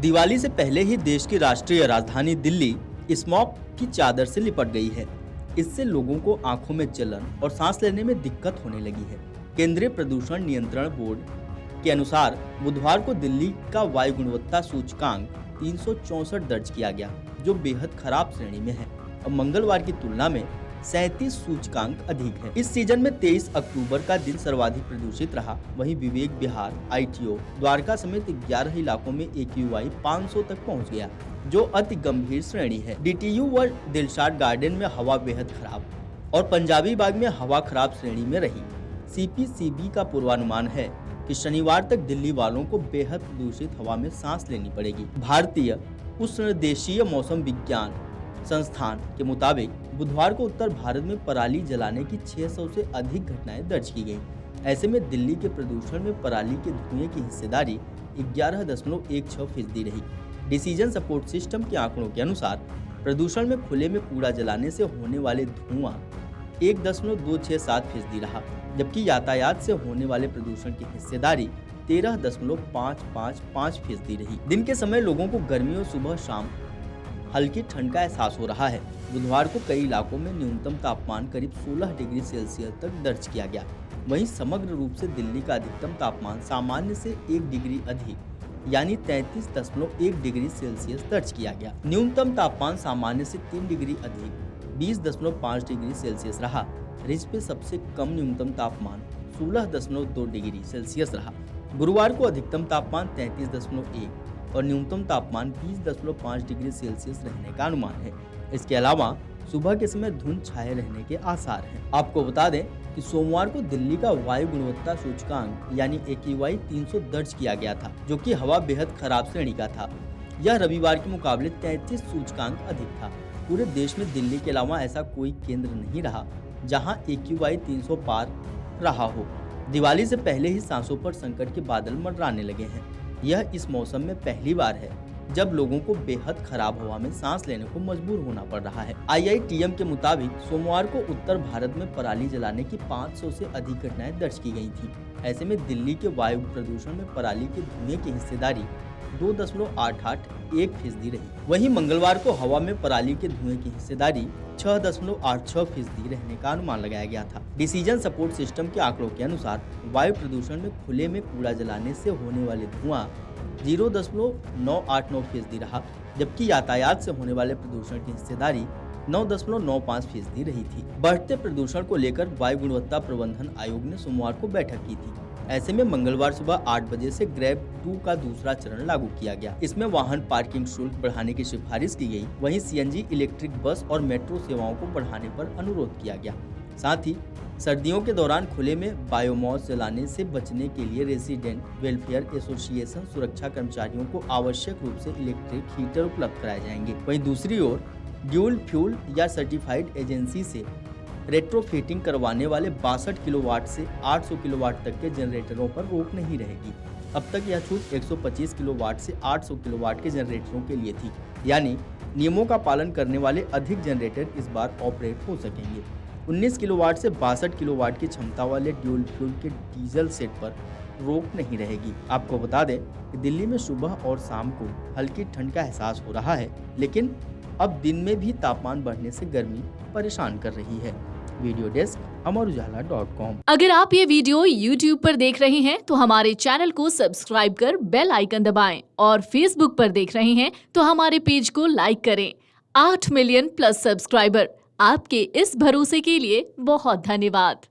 दिवाली से पहले ही देश की राष्ट्रीय राजधानी दिल्ली स्मॉग की चादर से लिपट गई है। इससे लोगों को आंखों में जलन और सांस लेने में दिक्कत होने लगी है। केंद्रीय प्रदूषण नियंत्रण बोर्ड के अनुसार बुधवार को दिल्ली का वायु गुणवत्ता सूचकांक 364 दर्ज किया गया, जो बेहद खराब श्रेणी में है और मंगलवार की तुलना में 37 सूचकांक अधिक है। इस सीजन में 23 अक्टूबर का दिन सर्वाधिक प्रदूषित रहा। वहीं विवेक विहार, ITO, द्वारका समेत 11 इलाकों में AQI 500 तक पहुंच गया, जो अति गंभीर श्रेणी है। DTU व दिलशाद गार्डन में हवा बेहद खराब और पंजाबी बाग में हवा खराब श्रेणी में रही। CPCB का पूर्वानुमान है कि शनिवार तक दिल्ली वालों को बेहद प्रदूषित हवा में सांस लेनी पड़ेगी। भारतीय उष्णदेशीय मौसम विज्ञान संस्थान के मुताबिक बुधवार को उत्तर भारत में पराली जलाने की 600 से अधिक घटनाएं दर्ज की गई। ऐसे में दिल्ली के प्रदूषण में पराली के धुएं की हिस्सेदारी 11.16% रही। डिसीजन सपोर्ट सिस्टम के आंकड़ों के अनुसार प्रदूषण में खुले में कूड़ा जलाने से होने वाले धुआं 1.267% रहा, जबकि यातायात से होने वाले प्रदूषण की हिस्सेदारी 13.555% रही। दिन के समय लोगों को गर्मी और सुबह शाम हल्की ठंड का एहसास हो रहा है। बुधवार को कई इलाकों में न्यूनतम तापमान करीब 16 डिग्री सेल्सियस तक दर्ज किया गया। वहीं समग्र रूप से दिल्ली का अधिकतम तापमान सामान्य से 1 डिग्री अधिक यानी 33.1 डिग्री सेल्सियस दर्ज किया गया। न्यूनतम तापमान सामान्य से 3 डिग्री अधिक 20.5 डिग्री सेल्सियस रहा। रिज पे सबसे कम न्यूनतम तापमान 16.2 डिग्री सेल्सियस रहा। गुरुवार को अधिकतम तापमान 33.1 और न्यूनतम तापमान 20.5 डिग्री सेल्सियस रहने का अनुमान है। इसके अलावा सुबह के समय धुंध छाए रहने के आसार हैं। आपको बता दें कि सोमवार को दिल्ली का वायु गुणवत्ता सूचकांक यानी AQI 300 दर्ज किया गया था, जो कि हवा बेहद खराब श्रेणी का था। यह रविवार के मुकाबले 33 सूचकांक अधिक था। पूरे देश में दिल्ली के अलावा ऐसा कोई केंद्र नहीं रहा जहाँ AQI 300 पार रहा हो। दिवाली से पहले ही सांसों पर संकट के बादल मंडराने लगे हैं। यह इस मौसम में पहली बार है जब लोगों को बेहद खराब हवा में सांस लेने को मजबूर होना पड़ रहा है। IITM के मुताबिक सोमवार को उत्तर भारत में पराली जलाने की 500 से अधिक घटनाएं दर्ज की गई थी। ऐसे में दिल्ली के वायु प्रदूषण में पराली के धुएं की हिस्सेदारी 2.881% रही। वहीं मंगलवार को हवा में पराली के धुएं की हिस्सेदारी 6.86% रहने का अनुमान लगाया गया था। डिसीजन सपोर्ट सिस्टम के आंकड़ों के अनुसार वायु प्रदूषण में खुले में कूड़ा जलाने से होने वाले धुआं 0.989% रहा, जबकि यातायात से होने वाले प्रदूषण की हिस्सेदारी 9.95% रही थी। बढ़ते प्रदूषण को लेकर वायु गुणवत्ता प्रबंधन आयोग ने सोमवार को बैठक की थी। ऐसे में मंगलवार सुबह 8 बजे से ग्रैब 2 का दूसरा चरण लागू किया गया। इसमें वाहन पार्किंग शुल्क बढ़ाने की सिफारिश की गई। वहीं CNG, इलेक्ट्रिक बस और मेट्रो सेवाओं को बढ़ाने पर अनुरोध किया गया। साथ ही सर्दियों के दौरान खुले में बायोमास जलाने से बचने के लिए रेसिडेंट वेलफेयर एसोसिएशन सुरक्षा कर्मचारियों को आवश्यक रूप से इलेक्ट्रिक हीटर उपलब्ध कराए जाएंगे। वहीं दूसरी ओर ड्यूल फ्यूल या सर्टिफाइड एजेंसी से रेट्रोफिटिंग करवाने वाले 62 किलोवाट से 800 किलोवाट तक के जनरेटरों पर रोक नहीं रहेगी। अब तक यह छूट 125 किलोवाट से 800 किलोवाट के जनरेटरों के लिए थी, यानी नियमों का पालन करने वाले अधिक जनरेटर इस बार ऑपरेट हो सकेंगे। 19 किलोवाट से 62 किलोवाट की क्षमता वाले ड्यूल फ्यूल के डीजल सेट पर रोक नहीं रहेगी। आपको बता दें कि दिल्ली में सुबह और शाम को हल्की ठंड का एहसास हो रहा है, लेकिन अब दिन में भी तापमान बढ़ने से गर्मी परेशान कर रही है। वीडियो डेस्क अमरउजाला.com। अगर आप ये वीडियो YouTube पर देख रहे हैं तो हमारे चैनल को सब्सक्राइब कर बेल आइकन दबाएं और Facebook पर देख रहे हैं तो हमारे पेज को लाइक करें। 8 मिलियन प्लस सब्सक्राइबर, आपके इस भरोसे के लिए बहुत धन्यवाद।